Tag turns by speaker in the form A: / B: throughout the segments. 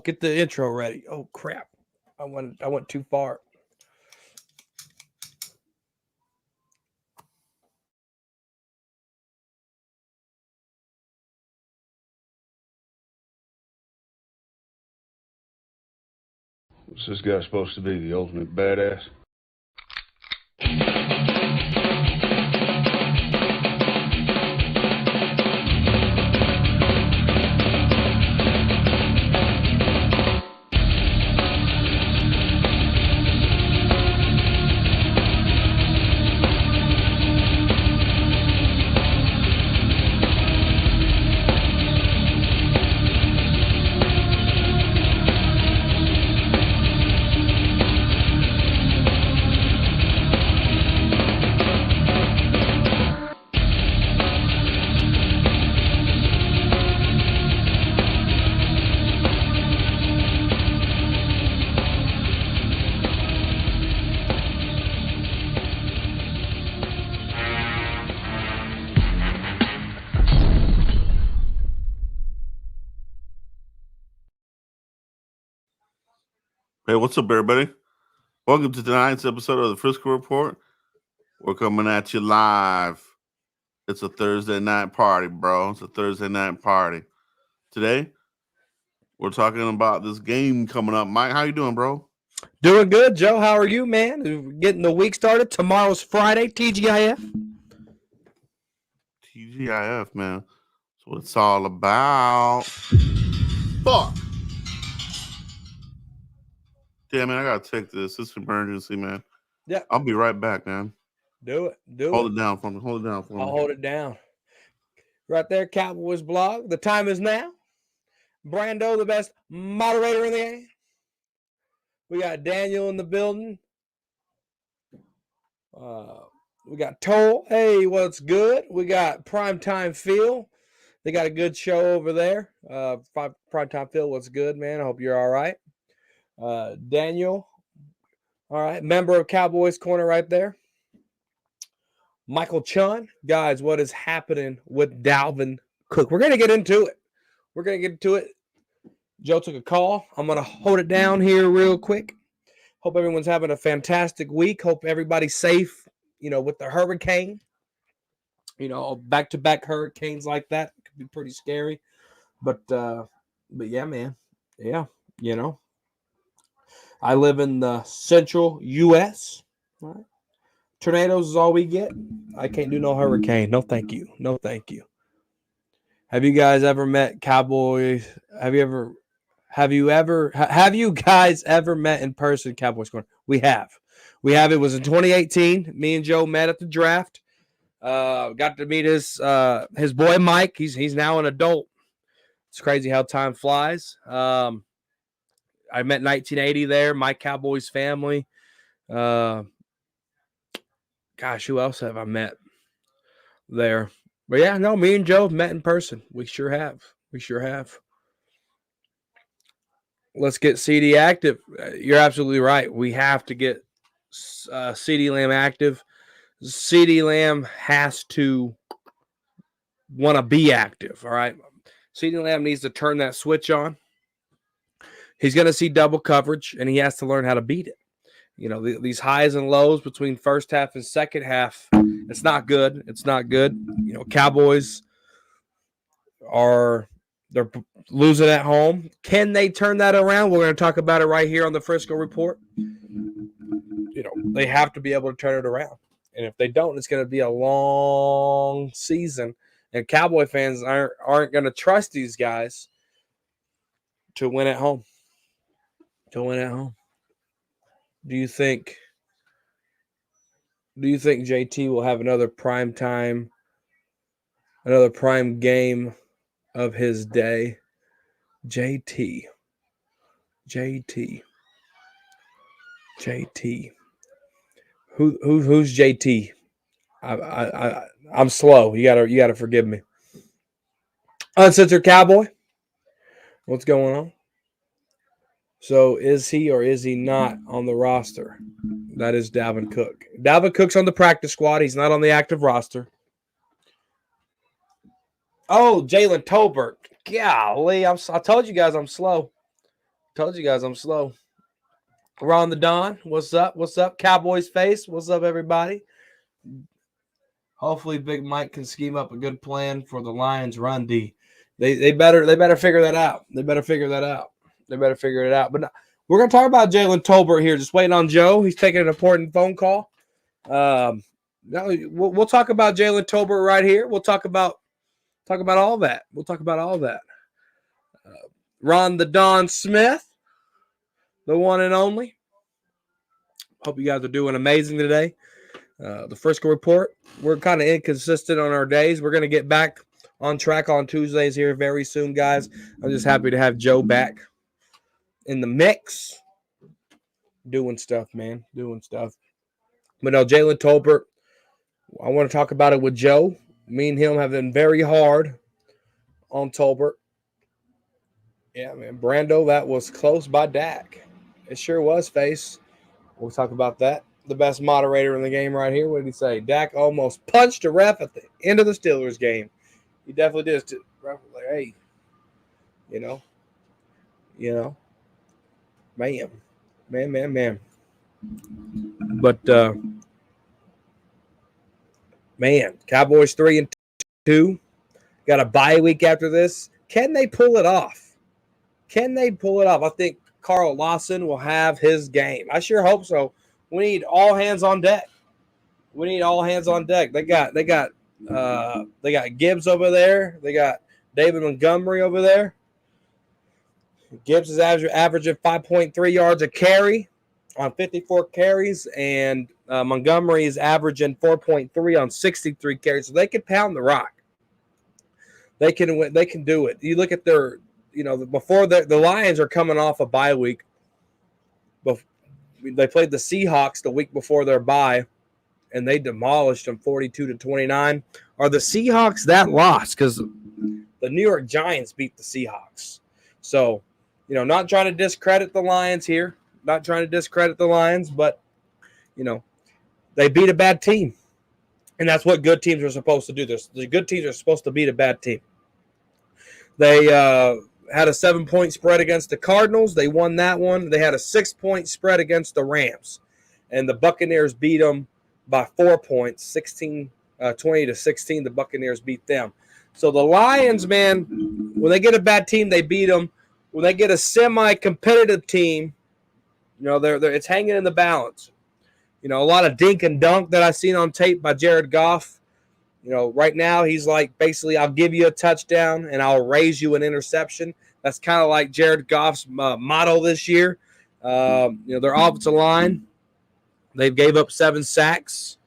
A: get the intro ready. Oh crap. I went too far.
B: What's this guy supposed to be, the ultimate badass?
C: Hey, what's up, everybody? Welcome to tonight's episode of the Frisco Report. We're coming at you live. It's a Thursday night party, bro. It's a Thursday night party. Today, we're talking about this game coming up. Mike, how you doing, bro?
A: Doing good, Joe. How are you, man? Getting the week started. Tomorrow's Friday, TGIF.
C: TGIF, man. That's what it's all about. Fuck. Damn, man, I gotta take this. It's an emergency, man.
A: Yeah.
C: I'll be right back, man.
A: Do it.
C: Hold it down for me. Hold it down for me.
A: I'll hold it down. Right there, Cowboys blog. The time is now. Brando, the best moderator in the game. We got Daniel in the building. We got Toll. Hey, what's good? We got Primetime Phil. They got a good show over there. Primetime Phil, what's good, man? I hope you're all right. Daniel, all right, member of Cowboys Corner right there. Michael Chun, guys, what is happening with Dalvin Cook? We're going to get into it. Joe took a call. I'm going to hold it down here real quick. Hope everyone's having a fantastic week. Hope everybody's safe, with the hurricane. Back-to-back hurricanes like that could be pretty scary. But yeah, man. Yeah, I live in the central U.S. All right. Tornadoes is all we get. I can't do no hurricane. No, thank you. No, thank you. Have you guys ever met Cowboys? Have you guys ever met in person Cowboys Corner? We have. It was in 2018. Me and Joe met at the draft. Got to meet his boy Mike. He's now an adult. It's crazy how time flies. I met 1980 there, my Cowboys family. Gosh, who else have I met there? But yeah, no, me and Joe have met in person. We sure have. Let's get CeeDee active. You're absolutely right. We have to get CeeDee Lamb active. CeeDee Lamb has to want to be active, all right? CeeDee Lamb needs to turn that switch on. He's going to see double coverage, and he has to learn how to beat it. These highs and lows between first half and second half, it's not good. Cowboys they're losing at home. Can they turn that around? We're going to talk about it right here on the Frisco Report. They have to be able to turn it around. And if they don't, it's going to be a long season. And Cowboy fans aren't going to trust these guys to win at home. Do you think JT will have another prime game of his day? JT. Who's JT? I'm slow. You gotta forgive me. Uncensored Cowboy. What's going on? So is he or is he not on the roster? That is Dalvin Cook. Dalvin Cook's on the practice squad. He's not on the active roster. Oh, Jalen Tolbert. Golly, I told you guys I'm slow. Told you guys I'm slow. Ron the Don, what's up? What's up? Cowboys face, what's up, everybody? Hopefully, Big Mike can scheme up a good plan for the Lions run D. They better figure that out. They better figure it out. But no, we're gonna talk about Jalen Tolbert here. Just waiting on Joe. He's taking an important phone call. We'll talk about Jalen Tolbert right here. We'll talk about all that. Ron the Don Smith, the one and only. Hope you guys are doing amazing today. The Frisco Report, we're kind of inconsistent on our days. We're going to get back on track on Tuesdays here very soon, guys. I'm just happy to have Joe back in the mix. Doing stuff, man. But no, Jalen Tolbert, I want to talk about it with Joe. Me and him have been very hard on Tolbert. Yeah, man. Brando, that was close by Dak. It sure was, face. We'll talk about that. The best moderator in the game right here. What did he say? Dak almost punched a ref at the end of the Steelers game. He definitely did. Ref was like, hey, you know, man. But man, Cowboys 3-2. Got a bye week after this. Can they pull it off? I think Carl Lawson will have his game. I sure hope so. We need all hands on deck. They got Gibbs over there. They got David Montgomery over there. Gibbs is averaging 5.3 yards a carry on 54 carries, and Montgomery is averaging 4.3 on 63 carries. So they can pound the rock. They can do it. You look at their, before the Lions are coming off a bye week. They played the Seahawks the week before their bye, and they demolished them 42-29. Are the Seahawks that lost? Because the New York Giants beat the Seahawks. So, not trying to discredit the Lions here. But, they beat a bad team. And that's what good teams are supposed to do. The good teams are supposed to beat a bad team. They had a 7-point spread against the Cardinals. They won that one. They had a 6-point spread against the Rams. And the Buccaneers beat them by 4 points, 20-16. The Buccaneers beat them. So the Lions, man, when they get a bad team, they beat them. When they get a semi-competitive team, it's hanging in the balance. A lot of dink and dunk that I've seen on tape by Jared Goff. Right now he's like, basically, I'll give you a touchdown and I'll raise you an interception. That's kind of like Jared Goff's motto this year. Their offensive line, they've gave up 7 sacks.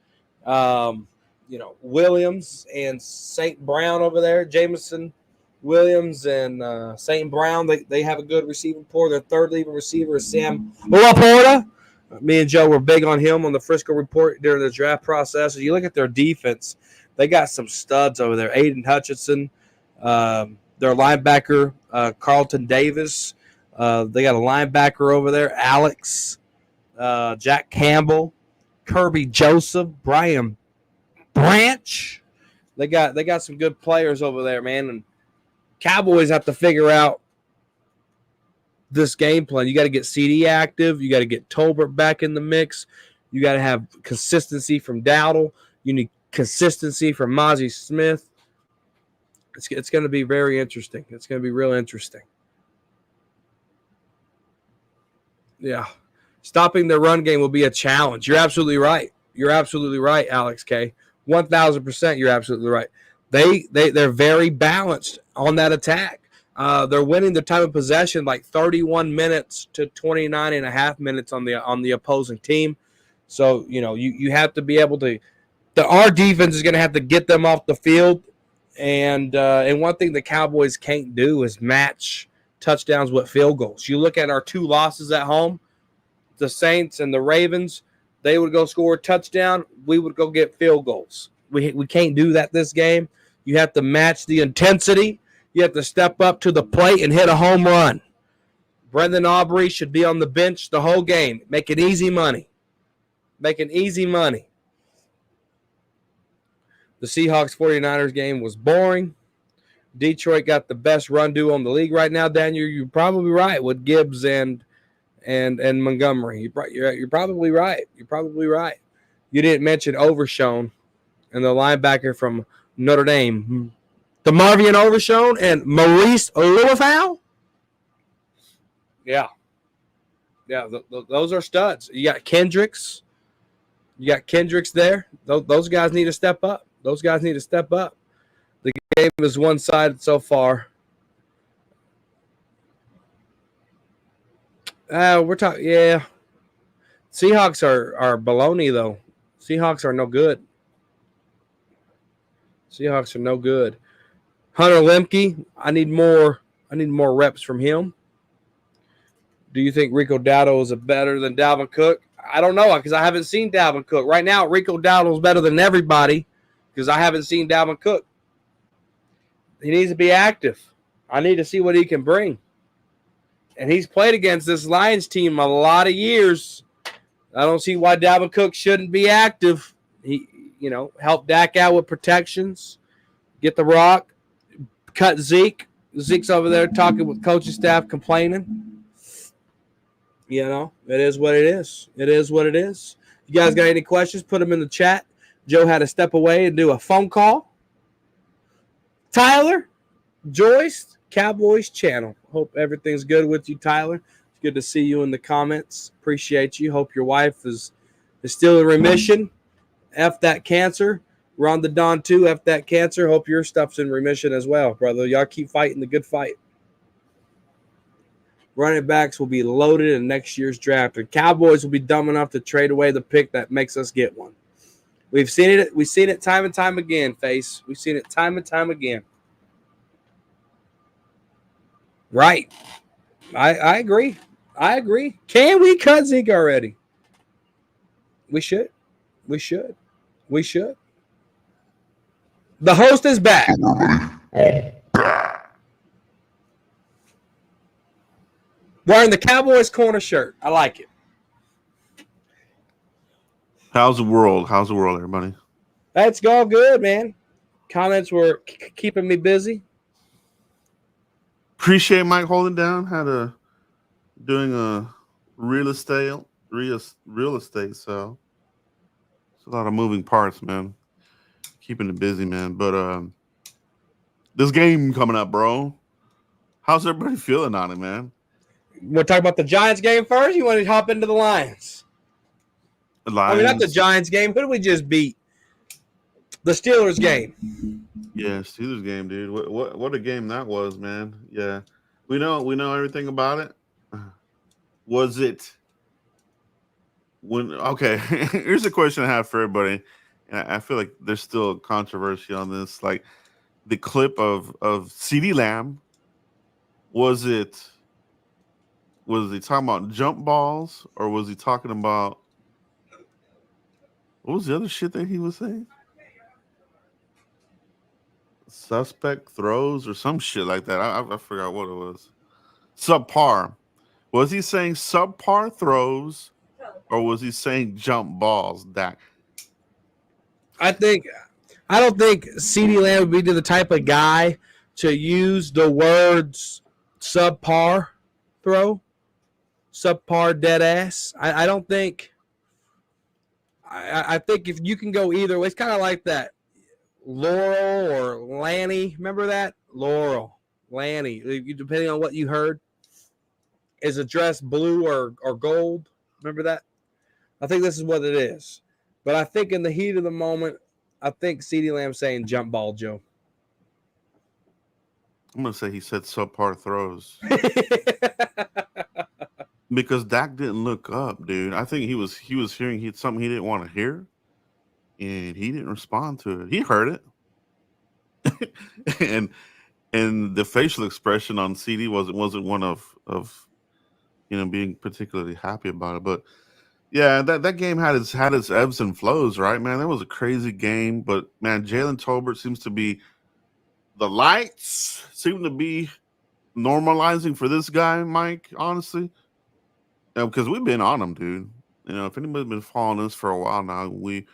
A: Williams and St. Brown over there, Jameson Williams and St. Brown, they have a good receiving core. Their third leading receiver is Sam Laporta. Me and Joe were big on him on the Frisco Report during the draft process. If you look at their defense, they got some studs over there. Aiden Hutchinson, their linebacker, Carlton Davis. They got a linebacker over there, Alex, Jack Campbell, Kirby Joseph, Brian Branch. They got some good players over there, man. And Cowboys have to figure out this game plan. You got to get CeeDee active. You got to get Tolbert back in the mix. You got to have consistency from Dowdle. You need consistency from Mozzie Smith. It's going to be very interesting. It's going to be real interesting. Yeah. Stopping the run game will be a challenge. You're absolutely right. Alex K. 1,000%. You're absolutely right. They're very balanced on that attack. They're winning the time of possession like 31 minutes to 29 and a half minutes on the opposing team. So, you have to be able to our defense is going to have to get them off the field. And one thing the Cowboys can't do is match touchdowns with field goals. You look at our 2 losses at home, the Saints and the Ravens, they would go score a touchdown. We would go get field goals. We can't do that this game. You have to match the intensity. You have to step up to the plate and hit a home run. Brendan Aubrey should be on the bench the whole game, making easy money. The Seahawks 49ers game was boring. Detroit got the best run duo in the league right now. Daniel, you're probably right with Gibbs and Montgomery. You're probably right. You're probably right. You didn't mention Overshown and the linebacker from Notre Dame, DeMarvion Overshown and Maurice Louisville. Yeah. Those are studs. You got Kendricks. You got Kendricks there. Those guys need to step up. Those guys need to step up. The game is one-sided so far. We're talking, yeah. Seahawks are baloney, though. Seahawks are no good. Seahawks are no good. Hunter Lemke, I need more reps from him. Do you think Rico Dowdle is better than Dalvin Cook? I don't know because I haven't seen Dalvin Cook. Right now, Rico Dowdle is better than everybody because I haven't seen Dalvin Cook. He needs to be active. I need to see what he can bring. And he's played against this Lions team a lot of years. I don't see why Dalvin Cook shouldn't be active. He, help Dak out with protections, get the rock, cut Zeke. Zeke's over there talking with coaching staff, complaining. It is what it is. It is what it is. You guys got any questions? Put them in the chat. Joe had to step away and do a phone call. Tyler, Joyce, Cowboys channel. Hope everything's good with you, Tyler. It's good to see you in the comments. Appreciate you. Hope your wife is still in remission. F that cancer. Ron the Don too. F that cancer. Hope your stuff's in remission as well, brother. Y'all keep fighting the good fight. Running backs will be loaded in next year's draft. The Cowboys will be dumb enough to trade away the pick that makes us get one. We've seen it. We've seen it time and time again, Face. We've seen it time and time again. Right. I agree. I agree. Can we cut Zeke already? We should. We should. We should. The host is back. Wearing the Cowboys corner shirt. I like it.
C: How's the world? How's the world, everybody?
A: That's all good, man. Comments were keeping me busy.
C: Appreciate Mike holding down. Doing a real estate sale. It's a lot of moving parts, man. Keeping it busy, man. But this game coming up, bro. How's everybody feeling on it, man?
A: You want to talk about the Giants game first? You want to hop into the Lions?
C: The Lions.
A: Not the Giants game. Who did we just beat? The Steelers game.
C: Yeah, Steelers game, dude. What a game that was, man. Yeah, we know everything about it. Was it when? Okay, here's a question I have for everybody, and I feel like there's still controversy on this. Like the clip of CeeDee Lamb. Was he talking about jump balls, or was he talking about what was the other shit that he was saying? Suspect throws or some shit like that. I forgot what it was. Subpar. Was he saying subpar throws, or was he saying jump balls, Dak?
A: I don't think CeeDee Lamb would be the type of guy to use the words subpar throw, subpar dead ass. I don't think. I think if you can go either way, it's kind of like that. Laurel or Lanny, remember that? Laurel, Lanny, depending on what you heard. Is a dress blue or gold? Remember that? I think this is what it is. But I think in the heat of the moment, I think CeeDee Lamb saying jump ball, Joe.
C: I'm gonna say he said subpar throws. Because Dak didn't look up, dude. I think he was hearing something he didn't want to hear, and he didn't respond to it. He heard it, and the facial expression on CeeDee wasn't one of being particularly happy about it. But yeah, that game had its ebbs and flows, right, man? That was a crazy game, but man, Jalen Tolbert seems to be the lights seem to be normalizing for this guy, Mike. Honestly. Because we've been on him, dude. If anybody's been following us for a while now, we've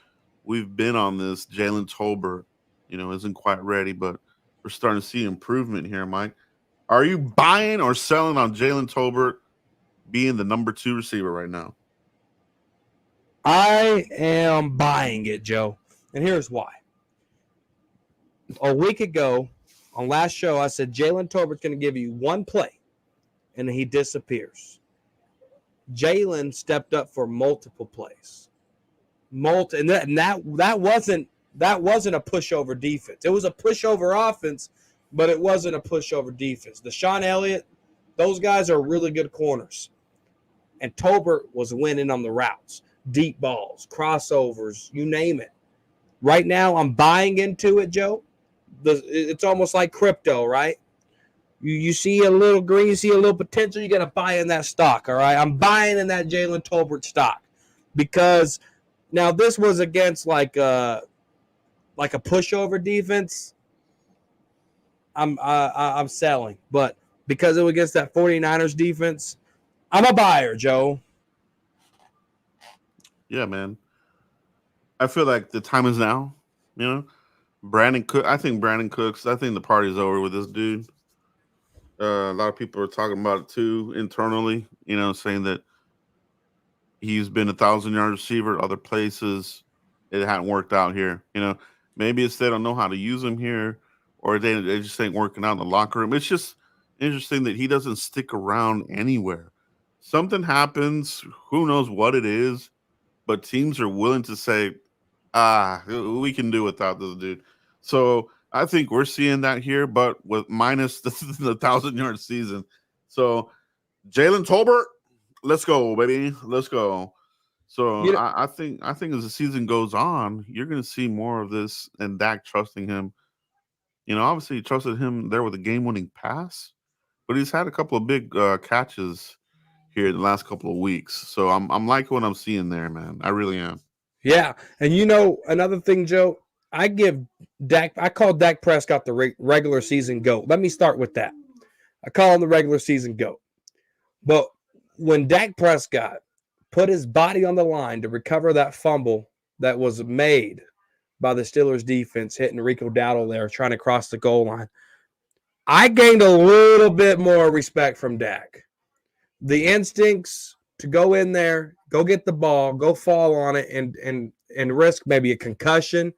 C: been on this. Jalen Tolbert, isn't quite ready, but we're starting to see improvement here, Mike. Are you buying or selling on Jalen Tolbert being the number 2 receiver right now?
A: I am buying it, Joe. And here's why. A week ago, on last show, I said Jalen Tolbert's going to give you one play, and then he disappears. Jalen stepped up for multiple plays. And that wasn't a pushover defense. It was a pushover offense, but it wasn't a pushover defense. Deshaun Elliott, those guys are really good corners. And Tolbert was winning on the routes, deep balls, crossovers, you name it. Right now, I'm buying into it, Joe. It's almost like crypto, right? You see a little green, you see a little potential, you got to buy in that stock, all right? I'm buying in that Jalen Tolbert stock because now this was against like a pushover defense. I'm selling, but because it was against that 49ers defense, I'm a buyer, Joe.
C: Yeah, man. I feel like the time is now. You know, I think Brandon Cooks. I think the party's over with this dude. A lot of people are talking about it too internally. You know, saying that he's been 1,000-yard receiver at other places. It hadn't worked out here. You know, maybe it's they don't know how to use him here, or they just ain't working out in the locker room. It's just interesting that he doesn't stick around anywhere. Something happens. Who knows what it is? But teams are willing to say, we can do without this dude. So I think we're seeing that here, but with minus the 1,000-yard season. So Jalen Tolbert, let's go, baby. Let's go. So I think as the season goes on, you're going to see more of this and Dak trusting him. You know, obviously he trusted him there with a game-winning pass, but he's had a couple of big catches here in the last couple of weeks. So I'm liking what I'm seeing there, man. I really am.
A: Yeah. And you know, another thing, Joe, I call Dak Prescott the regular season GOAT. Let me start with that. I call him the regular season GOAT. But when Dak Prescott put his body on the line to recover that fumble that was made by the Steelers defense, hitting Rico Dowdle there, trying to cross the goal line, I gained a little bit more respect from Dak. The instincts to go in there, go get the ball, go fall on it, and risk maybe a concussion,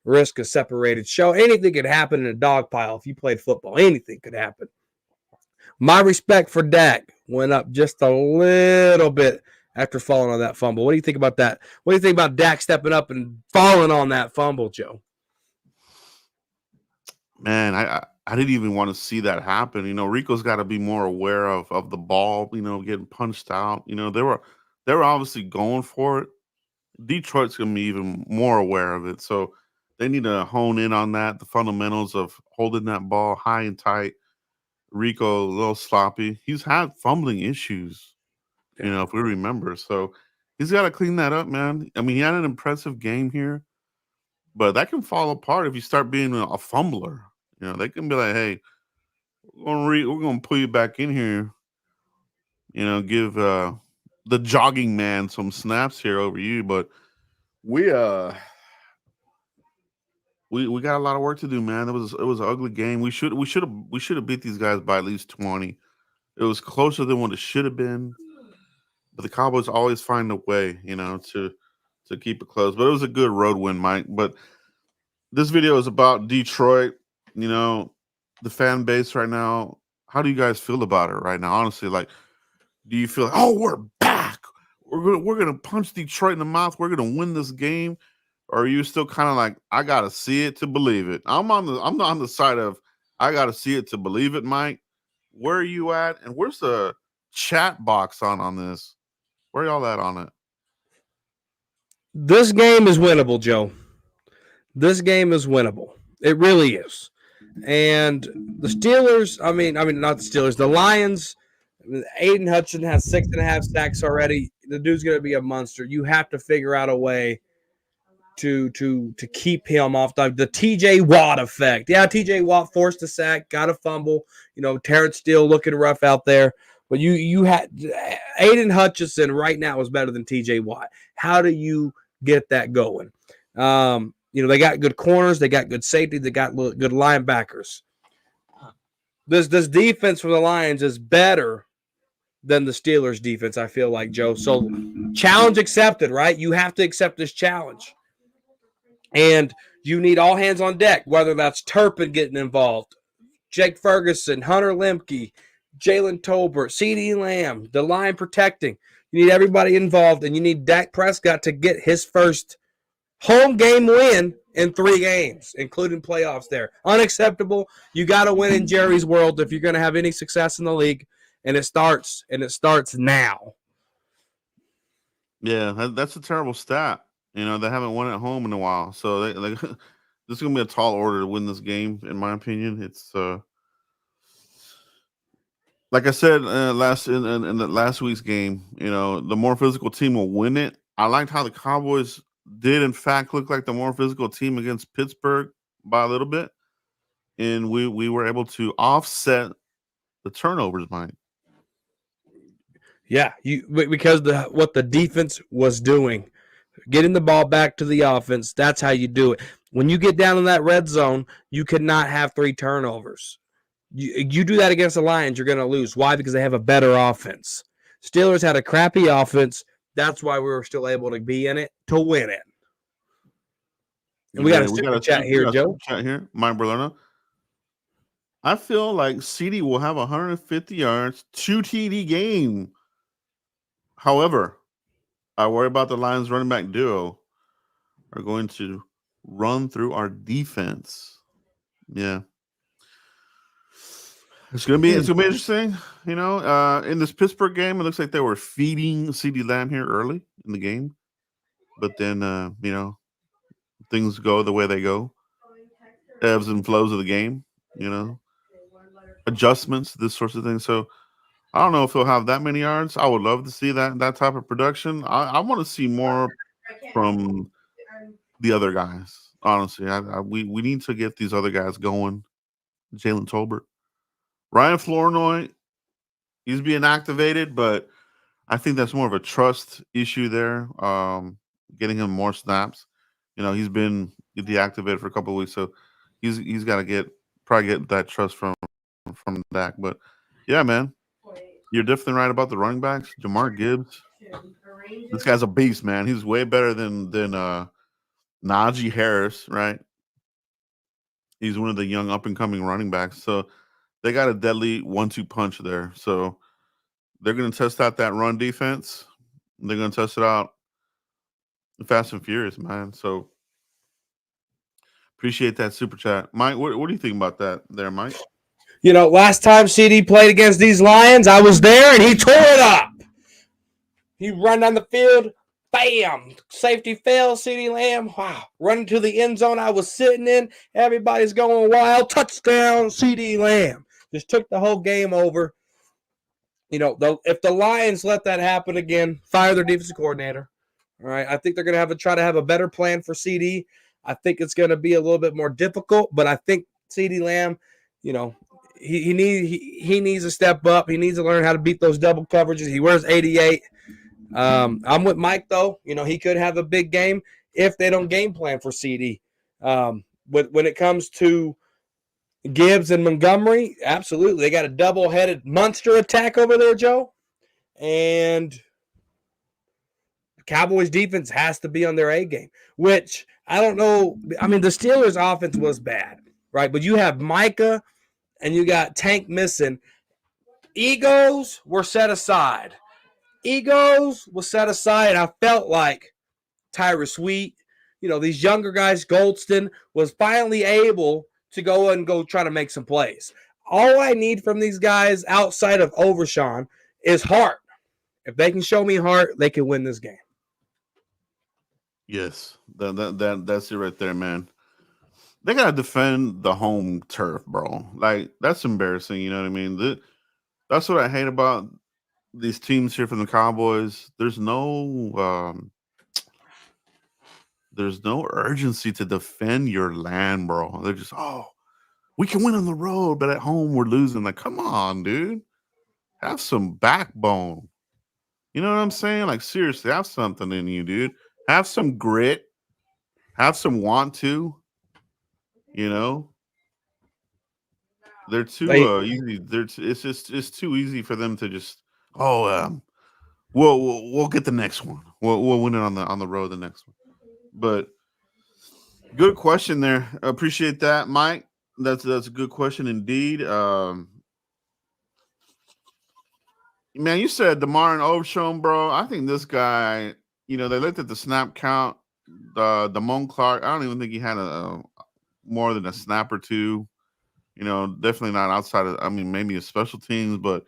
A: risk a separated show. Anything could happen in a dog pile if you played football. Anything could happen. My respect for Dak went up just a little bit after falling on that fumble. What do you think about that? What do you think about Dak stepping up and falling on that fumble, Joe?
C: Man, I didn't even want to see that happen. You know, Rico's got to be more aware of the ball, you know, getting punched out. You know, they were obviously going for it. Detroit's going to be even more aware of it. So they need to hone in on that, the fundamentals of holding that ball high and tight. Rico, a little sloppy. He's had fumbling issues, you know, if we remember. So he's got to clean that up, man. I mean, he had an impressive game here, but that can fall apart if you start being a fumbler. You know, they can be like, hey, we're gonna put you back in here. You know, give the jogging man some snaps here over you. But we got a lot of work to do, man. It was an ugly game. We should have beat these guys by at least 20. It was closer than what it should have been. But the Cowboys always find a way, you know, to keep it close. But it was a good road win, Mike. But this video is about Detroit. You know, the fan base right now. How do you guys feel about it right now? Honestly, like, do you feel like, oh, we're back? We're gonna punch Detroit in the mouth. We're gonna win this game, or are you still kind of like, I gotta see it to believe it? I'm on the side of I gotta see it to believe it, Mike. Where are you at? And where's the chat box on this? Where y'all at on it?
A: This game is winnable, Joe. This game is winnable. It really is. And the Steelers, I mean, not the Steelers, the Lions, Aiden Hutchinson has 6.5 sacks already. The dude's going to be a monster. You have to figure out a way to keep him off the TJ Watt effect. Yeah, TJ Watt forced a sack, got a fumble. You know, Terrence Steele looking rough out there. But you had Aiden Hutchinson right now is better than TJ Watt. How do you get that going? You know, they got good corners, they got good safety, they got good linebackers. This defense for the Lions is better than the Steelers' defense, I feel like, Joe. So challenge accepted, right? You have to accept this challenge. And you need all hands on deck, whether that's Turpin getting involved, Jake Ferguson, Hunter Lemke, Jalen Tolbert, CeeDee Lamb, the line protecting. You need everybody involved, and you need Dak Prescott to get his first home game win in 3 games, including playoffs there. Unacceptable. You got to win in Jerry's world if you're going to have any success in the league, and it starts now.
C: Yeah, that's a terrible stat. You know, they haven't won at home in a while. So this is going to be a tall order to win this game, in my opinion. It's like I said in the last week's game, you know, the more physical team will win it. I liked how the Cowboys did, in fact, look like the more physical team against Pittsburgh by a little bit. And we were able to offset the turnovers, Mike.
A: Yeah, because what the defense was doing, getting the ball back to the offense, that's how you do it. When you get down in that red zone, you cannot have 3 turnovers. You do that against the Lions, you're going to lose. Why? Because they have a better offense. Steelers had a crappy offense. That's why we were still able to be in it to win it. And we got a super chat here, Joe.
C: Chat here, Mike Berlino. I feel like CeeDee will have 150 yards, 2 TD game. However, I worry about the Lions running back duo are going to run through our defense. Yeah. It's gonna be interesting, you know. In this Pittsburgh game, it looks like they were feeding CeeDee Lamb here early in the game, but then you know, things go the way they go, ebbs and flows of the game, you know, adjustments, this sorts of things. So I don't know if he'll have that many yards. I would love to see that type of production. I want to see more from the other guys. Honestly, we need to get these other guys going. Jalen Tolbert. Ryan Flournoy, he's being activated, but I think that's more of a trust issue there. Getting him more snaps. You know, he's been deactivated for a couple of weeks, so he's got to probably get that trust from Dak. But yeah, man, you're definitely right about the running backs. Jamar Gibbs, this guy's a beast, man. He's way better than Najee Harris, right? He's one of the young up and coming running backs. So they got a deadly 1-2 punch there. So they're going to test out that run defense. They're going to test it out fast and furious, man. So appreciate that super chat. Mike, what do you think about that there, Mike?
A: You know, last time CeeDee played against these Lions, I was there and he tore it up. He run down the field, bam, safety fell, CeeDee Lamb, wow, running to the end zone I was sitting in, everybody's going wild, touchdown, CeeDee Lamb. Just took the whole game over. You know, if the Lions let that happen again, fire their defensive coordinator. All right, I think they're going to try to have a better plan for CeeDee. I think it's going to be a little bit more difficult, but I think CeeDee Lamb, you know, he needs to step up. He needs to learn how to beat those double coverages. He wears 88. I'm with Mike, though. You know, he could have a big game if they don't game plan for CeeDee. When it comes to Gibbs and Montgomery, absolutely. They got a double-headed monster attack over there, Joe. And the Cowboys defense has to be on their A game, which I don't know. I mean, the Steelers offense was bad, right? But you have Micah and you got Tank missing. Egos were set aside. I felt like Tyrus Sweet, you know, these younger guys, Goldston, was finally able to go try to make some plays. All I need from these guys outside of Overshawn is heart. If they can show me heart, they can win this game.
C: Yes, that's it right there, man. They gotta defend the home turf, bro. Like, that's embarrassing. You know what I mean? That's what I hate about these teams here from the Cowboys. There's no urgency to defend your land, bro. They're just, we can win on the road, but at home we're losing. Like, come on, dude. Have some backbone. You know what I'm saying? Like, seriously, have something in you, dude. Have some grit. Have some want to. You know? They're too easy. It's too easy for them to just we'll get the next one. We'll win it on the road the next one. But good question there. Appreciate that, Mike. That's a good question indeed. Man, you said DeMar and Overshown, bro. I think this guy, they looked at the snap count. Damone Clark, I don't even think he had a more than a snap or two. Definitely not outside of, maybe a special teams, but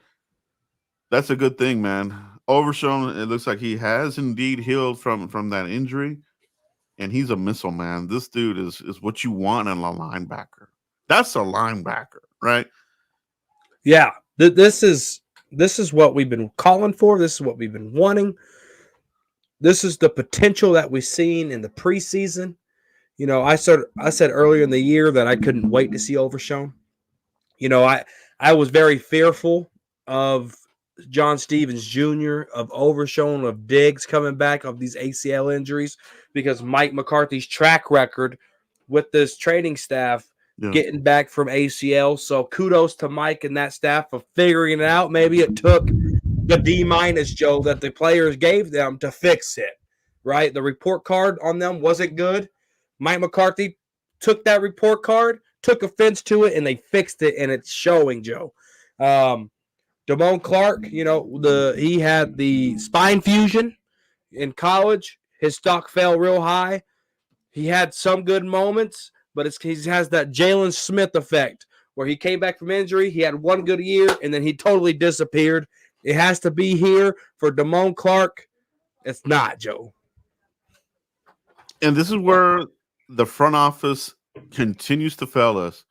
C: that's a good thing, man. Overshown, it looks like he has indeed healed from that injury, and he's a missile, man. This dude is what you want in a linebacker. That's a linebacker, right?
A: Yeah, this is what we've been calling for. This is what we've been wanting. This is the potential that we've seen in the preseason. I said earlier in the year that I couldn't wait to see Overshown. I was very fearful of John Stevens Jr., of Overshown, of Diggs coming back of these ACL injuries because Mike McCarthy's track record with this training staff getting back from ACL. So kudos to Mike and that staff for figuring it out. Maybe it took the D- Joe that the players gave them to fix it, right? The report card on them wasn't good. Mike McCarthy took that report card, took offense to it, and they fixed it, and it's showing, Joe. Damone Clark, he had the spine fusion in college. His stock fell real high. He had some good moments, but he has that Jalen Smith effect where he came back from injury. He had one good year, and then he totally disappeared. It has to be here for Damone Clark. It's not, Joe.
C: And this is where the front office continues to fail us.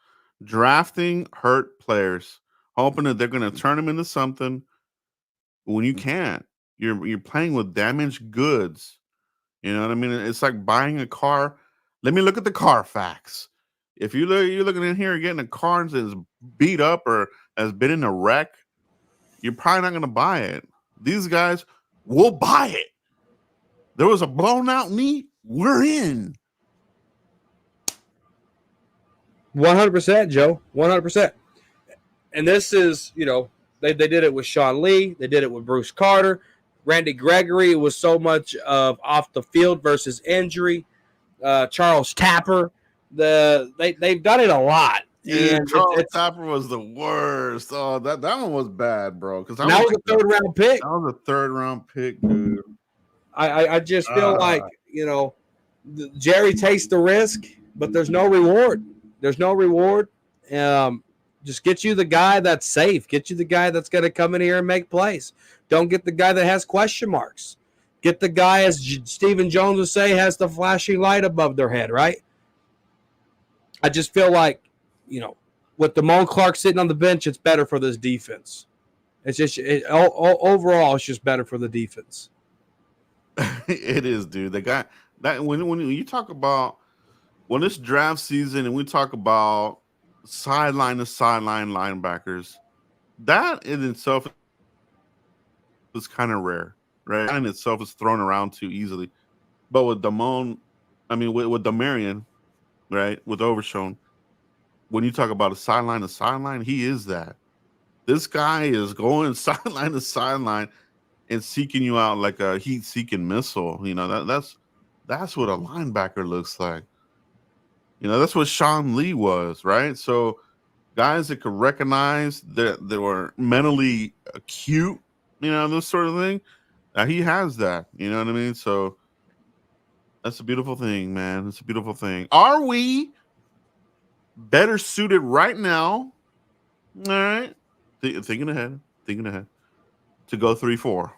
C: Drafting hurt players, hoping that they're going to turn them into something when you can't. You're playing with damaged goods. You know what I mean? It's like buying a car. Let me look at the Carfax. If you're looking in here and getting a car that's beat up or has been in a wreck, you're probably not going to buy it. These guys will buy it. There was a blown out knee. We're in.
A: 100%, Joe. 100%. And this is, they did it with Sean Lee. They did it with Bruce Carter. Randy Gregory was so much of off the field versus injury. Charles Tapper. They've done it a lot.
C: And Charles Tapper was the worst. Oh, that one was bad, bro. Because that
A: was a third-round pick.
C: That was a third-round pick, dude.
A: I just feel like, Jerry takes the risk, but there's no reward. There's no reward. Just get you the guy that's safe. Get you the guy that's going to come in here and make plays. Don't get the guy that has question marks. Get the guy, as Stephen Jones would say, has the flashing light above their head, right? I just feel like, with Damone Clark sitting on the bench, it's better for this defense. It's just overall, it's just better for the defense.
C: It is, dude. The guy that when you talk about when it's draft season and we talk about sideline to sideline linebackers, that in itself is kind of rare, right? That in itself is thrown around too easily. But with Damone, with Demarion, right, with Overshown, when you talk about a sideline to sideline, he is that. This guy is going sideline to sideline and seeking you out like a heat-seeking missile. That's what a linebacker looks like. That's what Sean Lee was, right? So guys that could recognize that they were mentally acute, this sort of thing. He has that, you know what I mean? So that's a beautiful thing, man. It's a beautiful thing. Are we better suited right now? All right. Thinking ahead to go 3-4. Or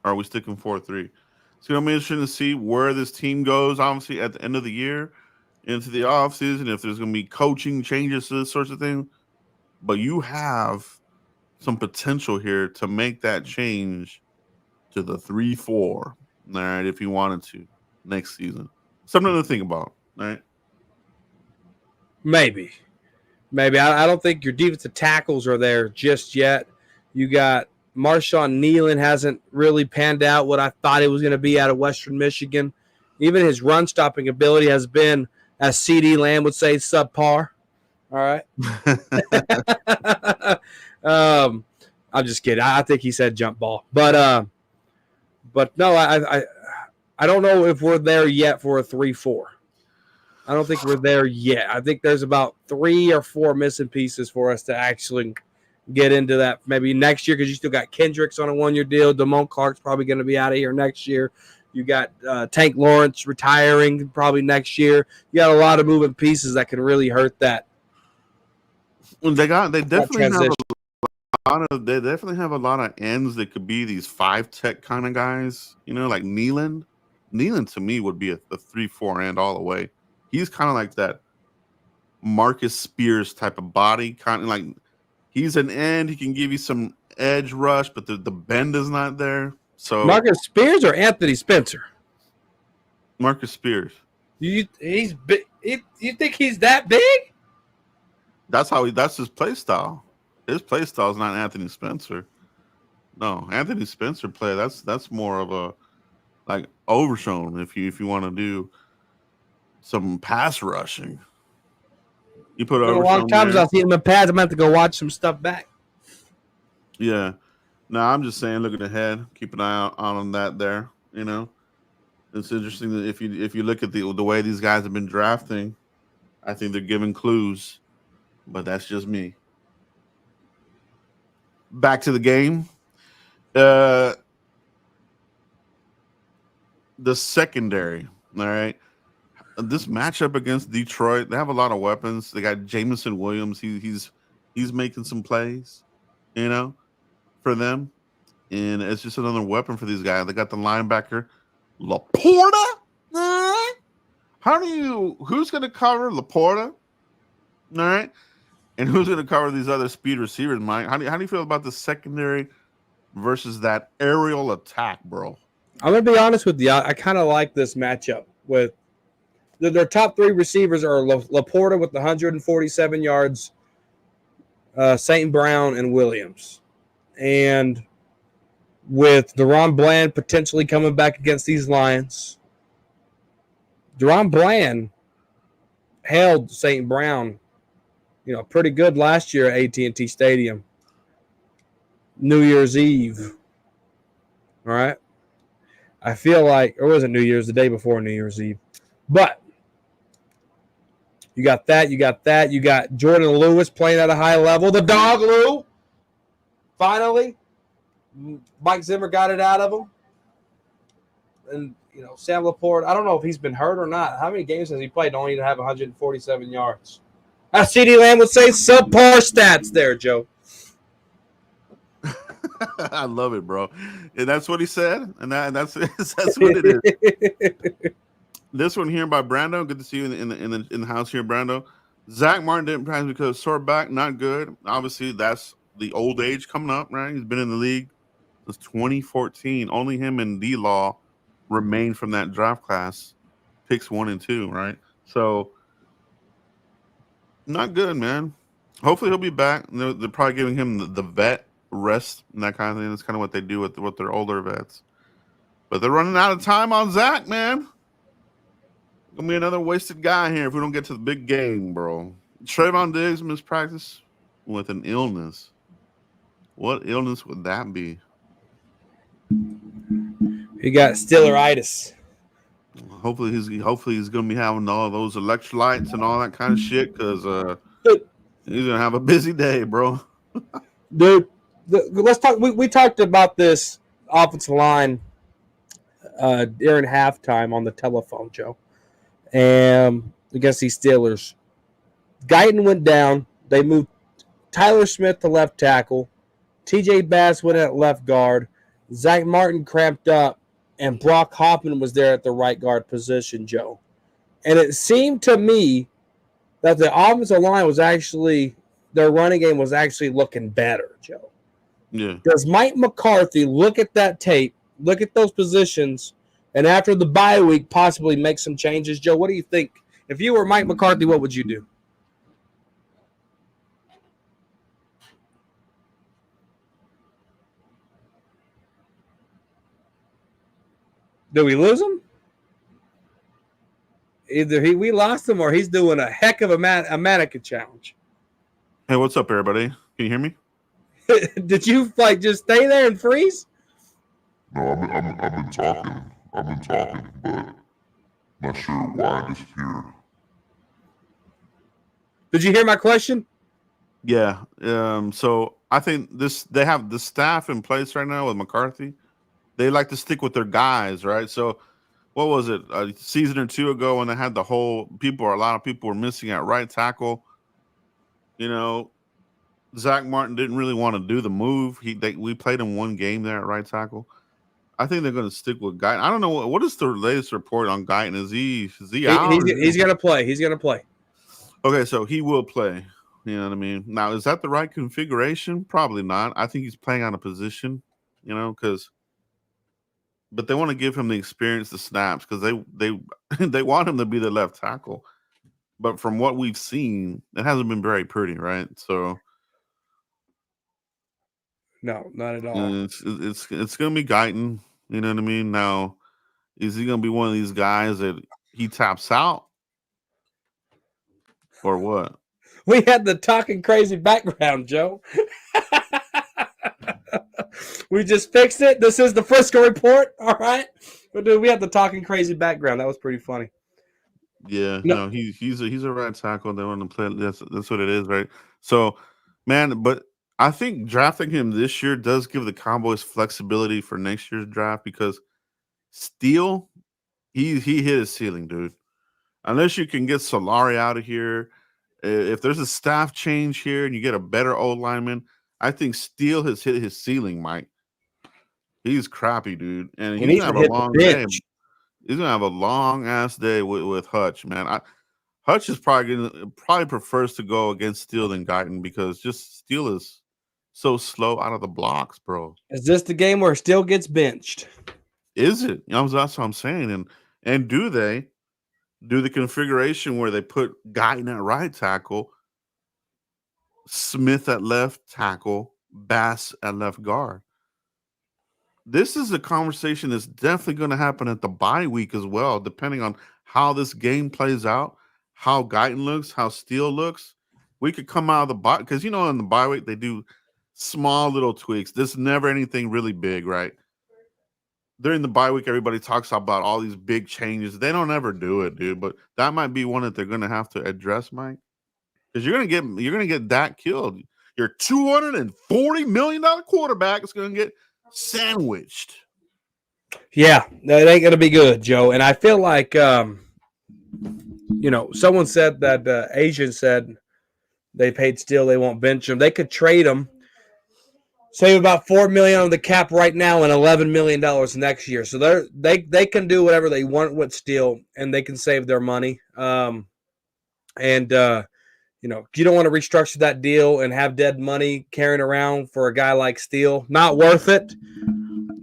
C: are we sticking 4-3? It's going to be interesting to see where this team goes, obviously, at the end of the year, into the offseason, if there's going to be coaching changes to this sorts of thing. But you have some potential here to make that change to the 3-4, all right, if you wanted to next season. Something to think about, all right?
A: Maybe. I don't think your defensive tackles are there just yet. You got Marshawn Nealon hasn't really panned out what I thought it was going to be out of Western Michigan. Even his run-stopping ability has been, as CeeDee Lamb would say, subpar. All right. I'm just kidding. I think he said jump ball, but no, I don't know if we're there yet for a 3-4. I don't think we're there yet. I think there's about 3 or 4 missing pieces for us to actually get into that maybe next year, because you still got Kendricks on a 1-year deal. Damone Clark's probably going to be out of here next year. You got Tank Lawrence retiring probably next year. You got a lot of moving pieces that can really hurt that.
C: They definitely have a lot of ends that could be these 5-tech kind of guys. You know, like Neeland. Neeland to me would be a 3-4 end all the way. He's kind of like that Marcus Spears type of body, kind of like he's an end. He can give you some edge rush, but the bend is not there. So
A: Marcus Spears or Anthony Spencer?
C: Marcus Spears.
A: He's big. You think he's that big?
C: That's his play style. His play style is not Anthony Spencer. No, Anthony Spencer play. That's more of a like overshown if you want to do some pass rushing. You put
A: a long time since I've seen him in pads. I'm gonna have to go watch some stuff back.
C: Yeah. No, I'm just saying, looking ahead, keep an eye out on that there. You know, it's interesting that if you look at the way these guys have been drafting, I think they're giving clues, but that's just me. Back to the game. The secondary, all right. This matchup against Detroit, they have a lot of weapons. They got Jameson Williams. He's making some plays, you know, for them. And it's just another weapon for these guys. They got the linebacker, Laporta. Who's going to cover Laporta? All right. And who's going to cover these other speed receivers, Mike? How do you feel about the secondary versus that aerial attack, bro?
A: I'm going to be honest with you. I kind of like this matchup with their top 3 receivers are Laporta with 147 yards, St. Brown, and Williams. And with Deron Bland potentially coming back against these Lions, Deron Bland held St. Brown, pretty good last year at AT&T Stadium, New Year's Eve. All right. I feel like, or was it New Year's, the day before New Year's Eve? But you got that. You got Jordan Lewis playing at a high level. The dog Lou. Finally, Mike Zimmer got it out of him. And, Sam Laporte, I don't know if he's been hurt or not. How many games has he played only to have 147 yards? As CeeDee Lamb would say, subpar stats there, Joe.
C: I love it, bro. And that's what he said. And that's what it is. This one here by Brando. Good to see you in the house here, Brando. Zach Martin didn't practice because sore back, not good. Obviously, that's the old age coming up, right? He's been in the league since 2014. Only him and D-Law remain from that draft class, picks 1 and 2, right? So, not good, man. Hopefully, he'll be back. They're probably giving him the vet rest and that kind of thing. That's kind of what they do with their older vets. But they're running out of time on Zach, man. Gonna be another wasted guy here if we don't get to the big game, bro. Trayvon Diggs missed practice with an illness. What illness would that be?
A: He got Steeleritis.
C: Hopefully he's gonna be having all those electrolytes and all that kind of shit, because he's gonna have a busy day, bro.
A: Dude, let's talk. We talked about this offensive line during halftime on the telephone, Joe. And against these Steelers, Guyton went down. They moved Tyler Smith to left tackle. TJ Bass went at left guard. Zach Martin cramped up, and Brock Hoffman was there at the right guard position, Joe. And it seemed to me that the offensive line was actually, their running game was actually looking better, Joe.
C: Yeah.
A: Does Mike McCarthy look at that tape, look at those positions, and after the bye week possibly make some changes? Joe, what do you think? If you were Mike McCarthy, what would you do? Do we lose him? Either we lost him or he's doing a heck of a mannequin challenge.
C: Hey, what's up, everybody? Can you hear me?
A: Did you like just stay there and freeze?
D: No, I've been talking. But not sure why I disappeared.
A: Did you hear my question?
C: Yeah. So I think they have the staff in place right now with McCarthy. They like to stick with their guys, right? So what was it? A season or two ago when they had a lot of people were missing at right tackle. You know, Zach Martin didn't really want to do the move. We played him one game there at right tackle. I think they're going to stick with Guyton. I don't know what is the latest report on Guyton. Is he out?
A: He's going to play. He's going to play.
C: Okay, so he will play. You know what I mean? Now, is that the right configuration? Probably not. I think he's playing out of position, but they want to give him the experience, the snaps, because they they want him to be the left tackle. But from what we've seen, it hasn't been very pretty, right? So
A: no, not at all.
C: It's gonna be Guyton. You know what I mean? Now, is he gonna be one of these guys that he taps out, or what?
A: We had the talking crazy background, Joe. We just fixed it. This is the Frisco report. All right. But dude, we had the talking crazy background. That was pretty funny.
C: Yeah, no, he's a right tackle. They want to play. That's what it is, right? So, man, but I think drafting him this year does give the Cowboys flexibility for next year's draft because Steele, he hit his ceiling, dude. Unless you can get Solari out of here, if there's a staff change here and you get a better old lineman, I think Steele has hit his ceiling, Mike. He's crappy, dude, and he's gonna have a long day. He's gonna have a long ass day with Hutch, man. Hutch is probably prefers to go against Steele than Guyton because just Steele is so slow out of the blocks, bro.
A: Is this the game where Steele gets benched?
C: Is it? That's what I'm saying. And do they do the configuration where they put Guyton at right tackle, Smith at left tackle, Bass at left guard? This is a conversation that's definitely going to happen at the bye week as well, depending on how this game plays out, how Guyton looks, how Steele looks. We could come out of the bye because in the bye week they do small little tweaks. There's never anything really big, right? During the bye week, everybody talks about all these big changes. They don't ever do it, dude. But that might be one that they're going to have to address, Mike, because you're gonna get Dak killed. Your $240 million quarterback is going to get sandwiched.
A: Yeah, it ain't gonna be good, Joe. And I feel like someone said that Asian said they paid Steele, they won't bench him. They could trade him, save about $4 million on the cap right now and $11 million next year. So they can do whatever they want with Steele, and they can save their money. You don't want to restructure that deal and have dead money carrying around for a guy like Steele. Not worth it.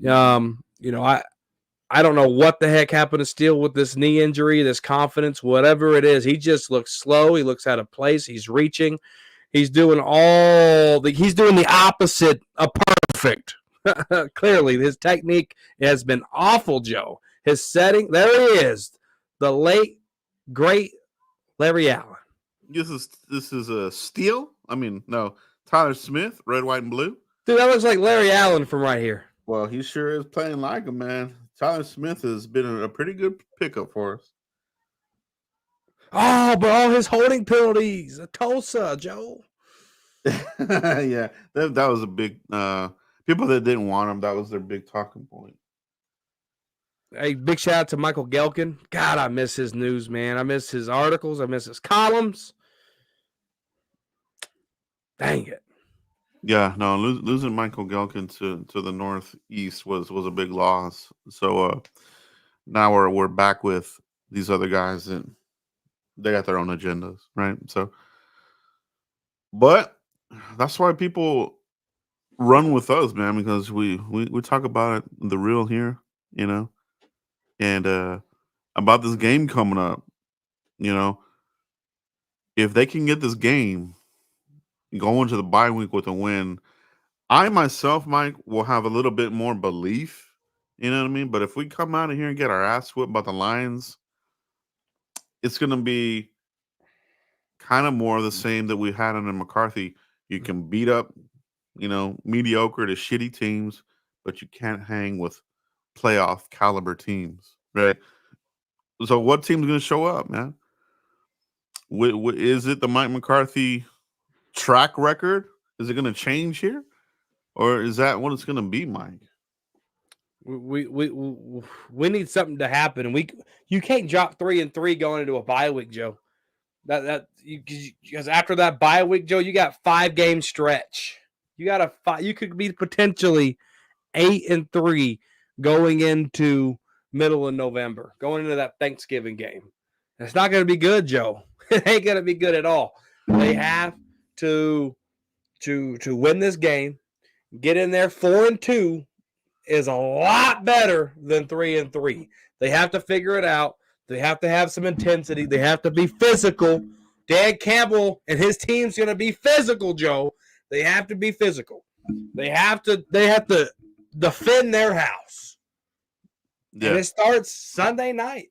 A: I don't know what the heck happened to Steele with this knee injury, this confidence, whatever it is. He just looks slow. He looks out of place. He's reaching. He's doing the opposite of perfect. Clearly, his technique has been awful, Joe. His setting, there he is, the late, great Larry Allen.
C: This is a Steele. I mean, no, Tyler Smith, red, white, and blue.
A: Dude, that looks like Larry Allen from right here.
C: Well, he sure is playing like him, man. Tyler Smith has been a pretty good pickup for us.
A: Oh, but all his holding penalties, Tulsa, Joe.
C: Yeah, that was a big people that didn't want him. That was their big talking point.
A: Hey, big shout out to Michael Gelkin. God, I miss his news, man. I miss his articles. I miss his columns. Dang it.
C: Yeah, no, losing Michael Gelkin to the Northeast was a big loss. So now we're back with these other guys and they got their own agendas, right? So, but that's why people run with us, man, because we talk about it, the real here, and about this game coming up, if they can get this game going to the bye week with a win, I myself, Mike, will have a little bit more belief. You know what I mean? But if we come out of here and get our ass whipped by the Lions, it's going to be kind of more of the same that we had under McCarthy. You can beat up, mediocre to shitty teams, but you can't hang with playoff caliber teams, right? So what team's going to show up, man? Is it the Mike McCarthy track record? Is it going to change here? Or is that what it's going to be, Mike?
A: We need something to happen, and you can't drop 3-3 going into a bye week, Joe. Because after that bye week, Joe, you got 5-game stretch. You could be potentially 8-3 going into middle of November, going into that Thanksgiving game. It's not going to be good, Joe. It ain't going to be good at all. They have to win this game. Get in there 4-2 is a lot better than 3-3. They have to figure it out. They have to have some intensity. They have to be physical. Dan Campbell and his team's going to be physical, Joe. They have to be physical. They have to defend their house. Yeah. And it starts Sunday night.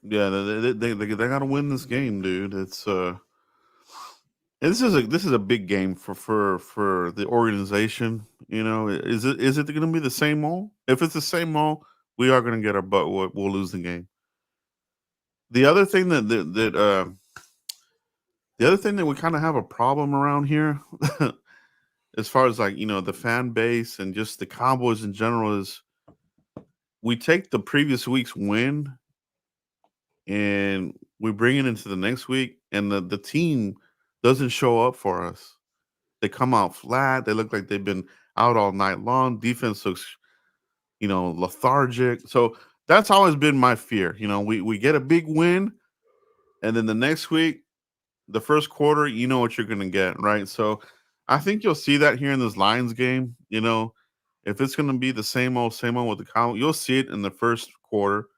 C: Yeah, they got to win this game, dude. It's this is a big game for the organization. Is it going to be the same old? If it's the same old, we are going to get our butt. We'll lose the game. The other thing the other thing that we kind of have a problem around here, as far as the fan base and just the Cowboys in general, is we take the previous week's win and we bring it into the next week, and the team doesn't show up for us. They come out flat. They look like they've been out all night long. Defense looks, lethargic. So that's always been my fear. We get a big win, and then the next week, the first quarter, you know what you're going to get, right? So I think you'll see that here in this Lions game. If it's going to be the same old with the Cowboys, you'll see it in the first quarter.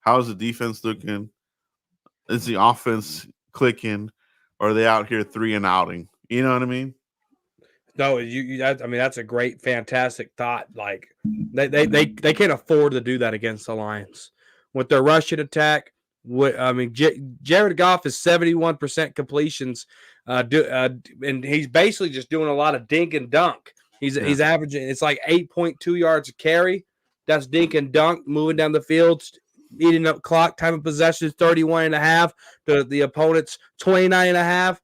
C: How's the defense looking? Is the offense clicking? Or are they out here 3-and-outing? You know what I mean?
A: No, that's a great, fantastic thought. Like they can't afford to do that against the Lions with their rushing attack. Jared Goff is 71% completions, and he's basically just doing a lot of dink and dunk. He's averaging, it's like 8.2 yards a carry. That's dink and dunk, moving down the field, eating up clock, time of possession 31.5 to the opponent's 29.5.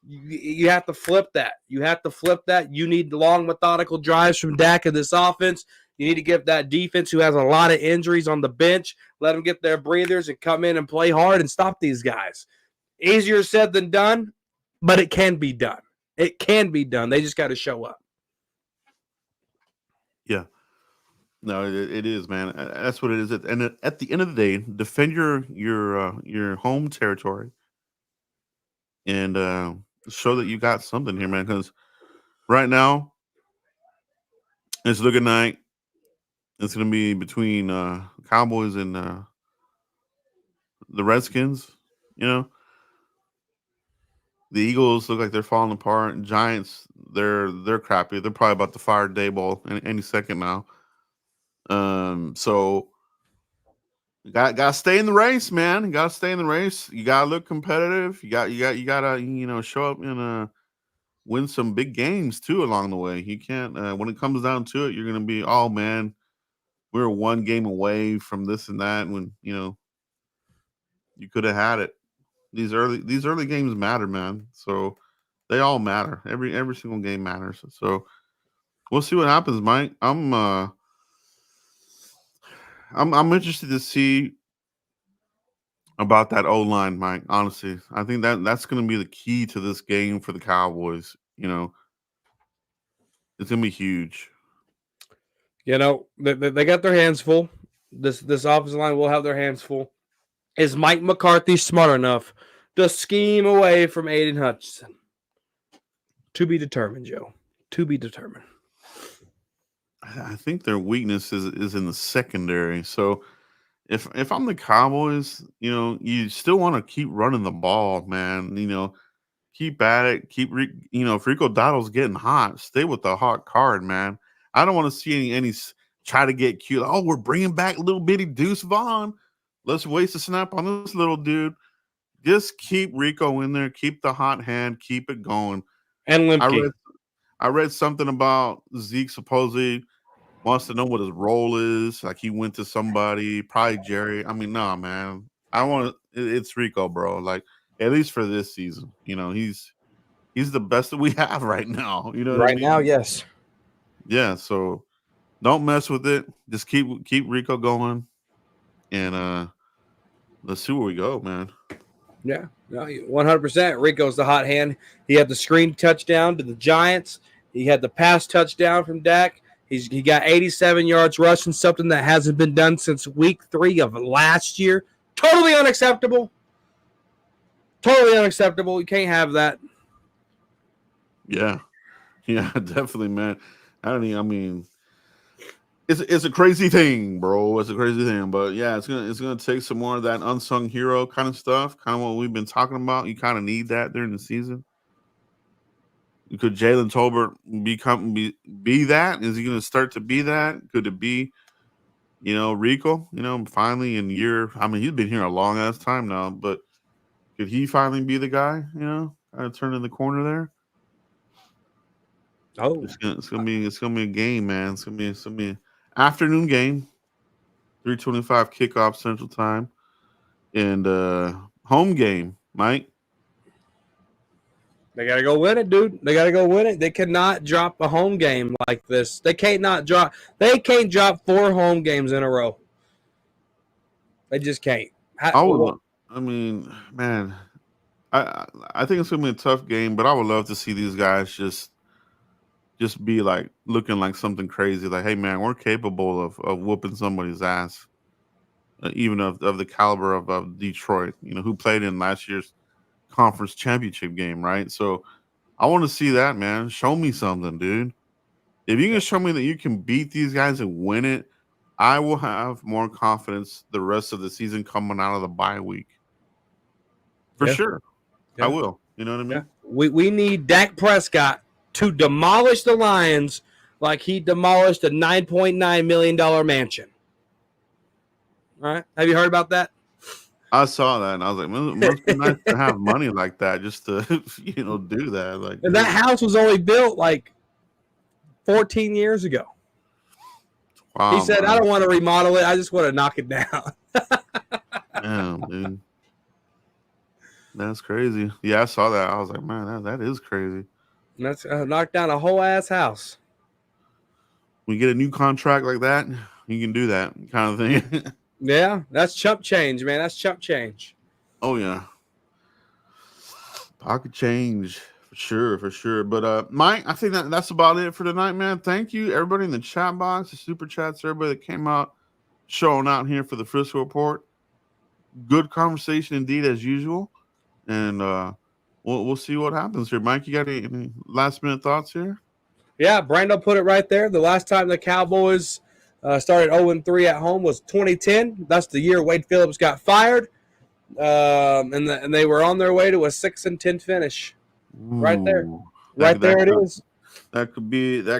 A: You have to flip that. You need long, methodical drives from Dak in this offense. You need to give that defense, who has a lot of injuries on the bench, let them get their breathers and come in and play hard and stop these guys. Easier said than done, but it can be done. It can be done. They just got to show up.
C: Yeah. No, it is, man. That's what it is. And at the end of the day, defend your home territory and show that you got something here, man. Because right now, it's looking like it's going to be between Cowboys and the Redskins. The Eagles look like they're falling apart. Giants, they're crappy. They're probably about to fire Daboll any second now. So you got to stay in the race, man. You got to stay in the race. You got to look competitive. You got to show up and win some big games too along the way. You can't when it comes down to it, you're going to be, oh man, we're one game away from this and that when you could have had it. These early games matter, man. So they all matter. Every single game matters. So we'll see what happens, Mike. I'm interested to see about that O-line, Mike. Honestly, I think that's going to be the key to this game for the Cowboys. It's going to be huge.
A: They got their hands full. This offensive line will have their hands full. Is Mike McCarthy smart enough to scheme away from Aiden Hutchinson? To be determined, Joe. To be determined.
C: I think their weakness is in the secondary. So if I'm the Cowboys, you still want to keep running the ball, man. Keep at it. If Rico Dotto's getting hot, stay with the hot card, man. I don't want to see any try to get cute. Oh, we're bringing back little bitty Deuce Vaughn. Let's waste a snap on this little dude. just keep Rico in there, keep the hot hand, keep it going.
A: And Limke.
C: I read something about Zeke supposedly wants to know what his role is. Like he went to somebody, probably Jerry. I mean, no, man. It's Rico, bro. Like at least for this season, he's the best that we have right now. You know what I
A: Right
C: mean?
A: now, yes.
C: Yeah. So don't mess with it. Just keep Rico going, and let's see where we go, man.
A: Yeah, 100%. Rico's the hot hand. He had the screen touchdown to the Giants. He had the pass touchdown from Dak. He got 87 yards rushing, something that hasn't been done since week 3 of last year. Totally unacceptable. Totally unacceptable. You can't have that.
C: Yeah, definitely, man. I mean, it's a crazy thing, bro. It's a crazy thing, but yeah, it's gonna take some more of that unsung hero kind of stuff, kind of what we've been talking about. You kind of need that during the season. Could Jalen Tolbert be that? Is he going to start to be that? Could it be, Rico? Finally in year. I mean, he's been here a long ass time now, but could he finally be the guy? Kind of turning the corner there.
A: Oh,
C: it's gonna be a game, man. It's gonna be an afternoon game, 3:25 kickoff Central Time, and home game, Mike.
A: they got to go win it, dude. They got to go win it. They cannot drop a home game like this. They can't drop 4 home games in a row. They just can't.
C: I mean, man, I think it's gonna be a tough game, but I would love to see these guys just be like looking like something crazy. Like, hey, man, we're capable of whooping somebody's ass, even of the caliber of Detroit. Who played in last year's conference championship game, right? So I want to see that, man. Show me something, dude. If you can show me that you can beat these guys and win it, I will have more confidence the rest of the season coming out of the bye week. For sure. Yeah. I will. You know what I mean?
A: Yeah. We need Dak Prescott to demolish the Lions like he demolished a $9.9 million mansion. All right. Have you heard about that?
C: I saw that and I was like, it must be nice to have money like that just to, do that. Like,
A: and that house was only built like 14 years ago. Wow, he said, man, I don't want to remodel it. I just want to knock it down.
C: Damn, dude. That's crazy. Yeah, I saw that. I was like, man, that is crazy.
A: And that's knocked down a whole ass house.
C: When you get a new contract like that, you can do that kind of thing.
A: Yeah, that's chump change, man. That's chump change.
C: Oh, yeah. Pocket change. For sure. But Mike, I think that's about it for tonight, man. Thank you, everybody in the chat box, the super chats, everybody that came out, showing out here for the Frisco Report. Good conversation indeed, as usual. And we'll see what happens here. Mike, you got any last minute thoughts here?
A: Yeah, Brando put it right there. The last time the Cowboys started 0-3 at home was 2010. That's the year Wade Phillips got fired. And they were on their way to a 6-10 finish.
C: Ooh,
A: right there. Right there it is.
C: That could be the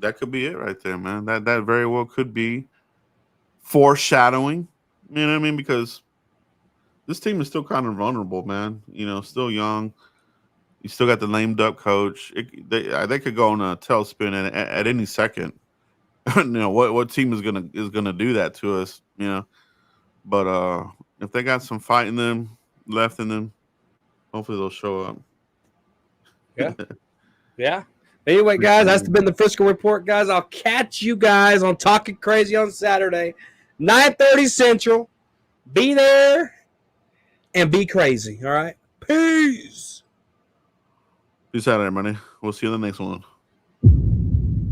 C: that could be it right there, man. That very well could be foreshadowing. You know what I mean? Because this team is still kind of vulnerable, man. Still young. You still got the lame duck coach. They could go on a tailspin at any second. What team is gonna do that to us? But if they got some fight in them, left in them, hopefully they'll show up.
A: Yeah. Anyway, guys, that's been the Frisco Report, guys. I'll catch you guys on Talking Crazy on Saturday, 9:30 Central. Be there and be crazy. All right. Peace.
C: Peace out, everybody. We'll see you in the next one.